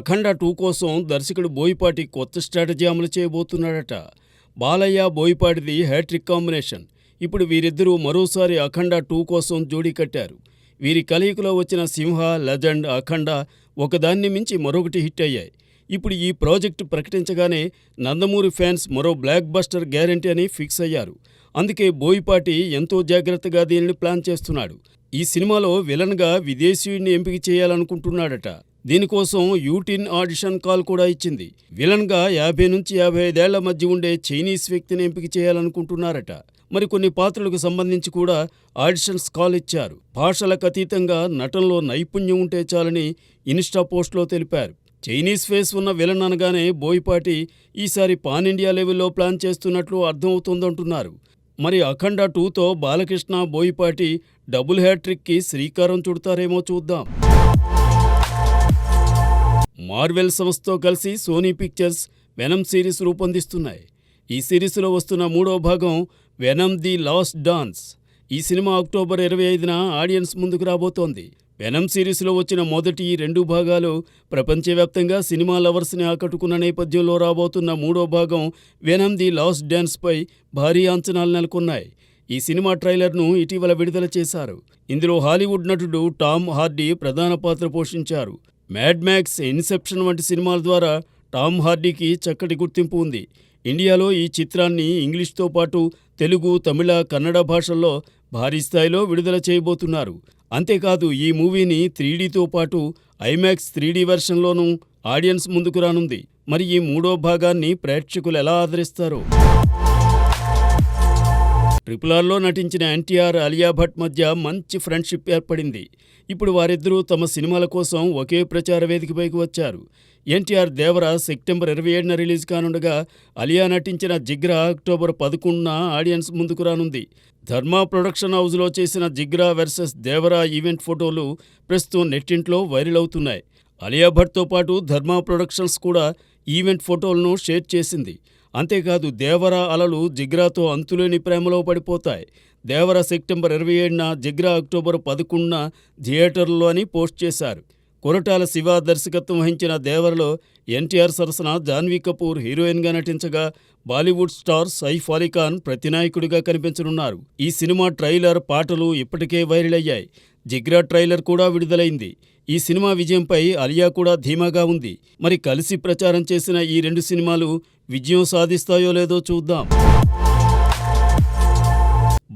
అఖండ 2 కోసం దర్శకుడు బోయపాటి కొత్త స్ట్రాటజీ అమలు చేయబోతున్నాడట. బాలయ్య, బోయపాటిది హ్యాట్రిక్ కాంబినేషన్. ఇప్పుడు వీరిద్దరూ మరోసారి అఖండ 2 కోసం జోడీ కట్టారు. వీరి కలయికలో వచ్చిన సింహ, లెజెండ్, అఖండ ఒకదాన్ని మించి మరొకటి హిట్ అయ్యాయి. ఇప్పుడు ఈ ప్రాజెక్టు ప్రకటించగానే నందమూరి ఫ్యాన్స్ మరో బ్లాక్ బస్టర్ గ్యారంటీ అని ఫిక్స్ అయ్యారు. అందుకే బోయపాటి ఎంతో జాగ్రత్తగా దీనిని ప్లాన్ చేస్తున్నాడు. ఈ సినిమాలో విలన్గా విదేశీయుడిని ఎంపిక చేయాలనుకుంటున్నాడట. దీనికోసం యూటిన్ ఆడిషన్ కాల్ కూడా ఇచ్చింది. విలన్గా 50 నుంచి 55 ఏళ్ల మధ్య ఉండే చైనీస్ వ్యక్తిని ఎంపిక చేయాలనుకుంటున్నారట. మరికొన్ని పాత్రలకు సంబంధించి కూడా ఆడిషన్స్ కాల్ ఇచ్చారు. భాషలకు అతీతంగా నటనలో నైపుణ్యం ఉంటే చాలని ఇన్స్టా పోస్ట్లో తెలిపారు. చైనీస్ ఫేస్ ఉన్న విలన్ అనగానే బోయపాటి ఈసారి పాన్ ఇండియా లెవెల్లో ప్లాన్ చేస్తున్నట్లు అర్థమవుతోందంటున్నారు. మరి అఖండ 2తో బాలకృష్ణ, బోయపాటి డబుల్ హ్యాట్రిక్కి శ్రీకారం చుడతారేమో చూద్దాం. మార్వెల్ సంస్థతో కలిసి సోనీ పిక్చర్స్ వెనమ్ సిరీస్ రూపొందిస్తున్నాయి. ఈ సిరీస్లో వస్తున్న 3వ భాగం వెనమ్ ది లాస్ట్ డాన్స్. ఈ సినిమా అక్టోబర్ 25న ఆడియన్స్ ముందుకు రాబోతోంది. వెనమ్ సిరీస్లో వచ్చిన మొదటి 2 భాగాలు ప్రపంచవ్యాప్తంగా సినిమా లవర్స్ని ఆకట్టుకున్న నేపథ్యంలో రాబోతున్న 3వ భాగం వెనమ్ ది లాస్ట్ డాన్స్పై భారీ అంచనాలు నెలకొన్నాయి. ఈ సినిమా ట్రైలర్ను ఇటీవల విడుదల చేశారు. ఇందులో హాలీవుడ్ నటుడు టామ్ హార్డీ ప్రధాన పాత్ర పోషించారు. మ్యాడ్ మ్యాక్స్, ఇన్సెప్షన్ వంటి సినిమాల ద్వారా టామ్ హార్డీకి చక్కటి గుర్తింపు ఉంది. ఇండియాలో ఈ చిత్రాన్ని ఇంగ్లీష్తో పాటు తెలుగు, తమిళ, కన్నడ భాషల్లో భారీ స్థాయిలో విడుదల చేయబోతున్నారు. అంతేకాదు ఈ మూవీని 3Dతో పాటు ఐమాక్స్ 3D వెర్షన్లోనూ ఆడియన్స్ ముందుకు రానుంది. మరి ఈ 3వ భాగాన్ని ప్రేక్షకులు ఎలా ఆదరిస్తారో. RRRలో నటించిన ఎన్టీఆర్, అలియా భట్ మధ్య మంచి ఫ్రెండ్షిప్ ఏర్పడింది. ఇప్పుడు వారిద్దరూ తమ సినిమాల కోసం ఒకే ప్రచార వేదికపైకి వచ్చారు. ఎన్టీఆర్ దేవర సెప్టెంబర్ 27న రిలీజ్ కానుండగా అలియా నటించిన జిగ్రా అక్టోబర్ 11న ఆడియన్స్ ముందుకు రానుంది. ధర్మా ప్రొడక్షన్ హౌస్లో చేసిన జిగ్రా వర్సెస్ దేవర ఈవెంట్ ఫోటోలు ప్రస్తుతం నెట్టింట్లో వైరల్ అవుతున్నాయి. అలియా భట్తో పాటు ధర్మా ప్రొడక్షన్స్ కూడా ఈవెంట్ ఫోటోలను షేర్ చేసింది. అంతేకాదు దేవర అలలు జిగ్రాతో అంతులేని ప్రేమలో పడిపోతాయి. దేవర సెప్టెంబర్ 27న, జిగ్రా అక్టోబర్ 11న థియేటర్లో అని పోస్ట్ చేశారు. కొరటాల శివ దర్శకత్వం వహించిన దేవరలో ఎన్టీఆర్ సరసన జాన్వీ కపూర్ హీరోయిన్గా నటించగా బాలీవుడ్ స్టార్ సైఫ్ అలీ ఖాన్ ప్రతినాయకుడిగా కనిపించనున్నారు. ఈ సినిమా ట్రైలర్, పాటలు ఇప్పటికే వైరల్ అయ్యాయి. జిగ్రా ట్రైలర్ కూడా విడుదలైంది. ఈ సినిమా విజయంపై అలియా కూడా ధీమాగా ఉంది. మరి కలిసి ప్రచారం చేసిన ఈ 2 సినిమాలు విజయం సాధిస్తాయో లేదో చూద్దాం.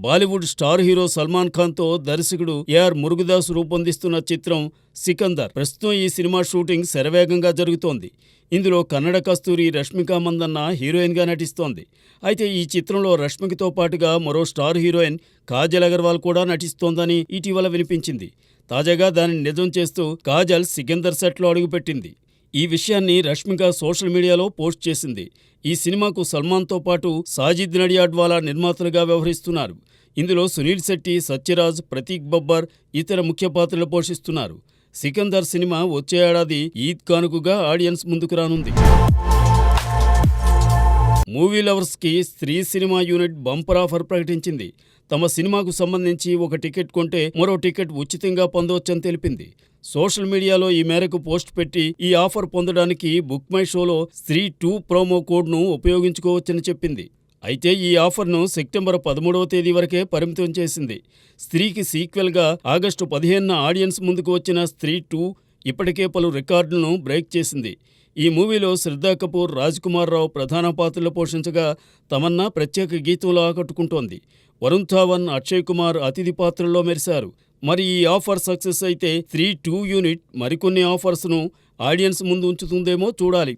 బాలీవుడ్ స్టార్ హీరో సల్మాన్ ఖాన్తో దర్శకుడు ఏఆర్ మురుగదాస్ రూపొందిస్తున్న చిత్రం సికందర్. ప్రస్తుతం ఈ సినిమా షూటింగ్ శరవేగంగా జరుగుతోంది. ఇందులో కన్నడ కస్తూరి రష్మిక మందన్న హీరోయిన్గా నటిస్తోంది. అయితే ఈ చిత్రంలో రష్మికతో పాటుగా మరో స్టార్ హీరోయిన్ కాజల్ అగర్వాల్ కూడా నటిస్తోందని ఇటీవల వినిపించింది. తాజాగా దానిని నిజం చేస్తూ కాజల్ సికందర్ సెట్లో అడుగుపెట్టింది. ఈ విషయాన్ని రష్మిక సోషల్ మీడియాలో పోస్ట్ చేసింది. ఈ సినిమాకు సల్మాన్తో పాటు సాజిద్ నడియాడ్వాలా నిర్మాతలుగా వ్యవహరిస్తున్నారు. ఇందులో సునీల్ శెట్టి, సత్యరాజ్, ప్రతీక్ బబ్బర్ ఇతర ముఖ్య పాత్రలు పోషిస్తున్నారు. సికందర్ సినిమా వచ్చే ఏడాది ఈద్ కానుకగా ఆడియన్స్ ముందుకు రానుంది. మూవీ లవర్స్కి స్త్రీ సినిమా యూనిట్ బంపర్ ఆఫర్ ప్రకటించింది. తమ సినిమాకు సంబంధించి ఒక టికెట్ కొంటే మరో టికెట్ ఉచితంగా పొందవచ్చని తెలిపింది. సోషల్ మీడియాలో ఈ మేరకు పోస్ట్ పెట్టి ఈ ఆఫర్ పొందడానికి బుక్ మై షోలో స్త్రీ 2 ప్రోమో కోడ్ను ఉపయోగించుకోవచ్చని చెప్పింది. అయితే ఈ ఆఫర్ను సెప్టెంబర్ 13వ తేదీ వరకే పరిమితం చేసింది. స్త్రీకి సీక్వెల్గా ఆగస్టు 15న ఆడియన్స్ ముందుకు వచ్చిన స్త్రీ 2 ఇప్పటికే పలు రికార్డులను బ్రేక్ చేసింది. ఈ మూవీలో శ్రద్ధా కపూర్, రాజ్ కుమార్ రావు ప్రధాన పాత్రలు పోషించగా తమన్నా ప్రత్యేక గీతంలో ఆకట్టుకుంటోంది. వరుణ్ ధావన్, అక్షయ్ కుమార్ అతిథి పాత్రల్లో మెరిశారు. మరి ఈ ఆఫర్ సక్సెస్ అయితే స్త్రీ 2 యూనిట్ మరికొన్ని ఆఫర్స్ను ఆడియన్స్ ముందు ఉంచుతుందేమో చూడాలి.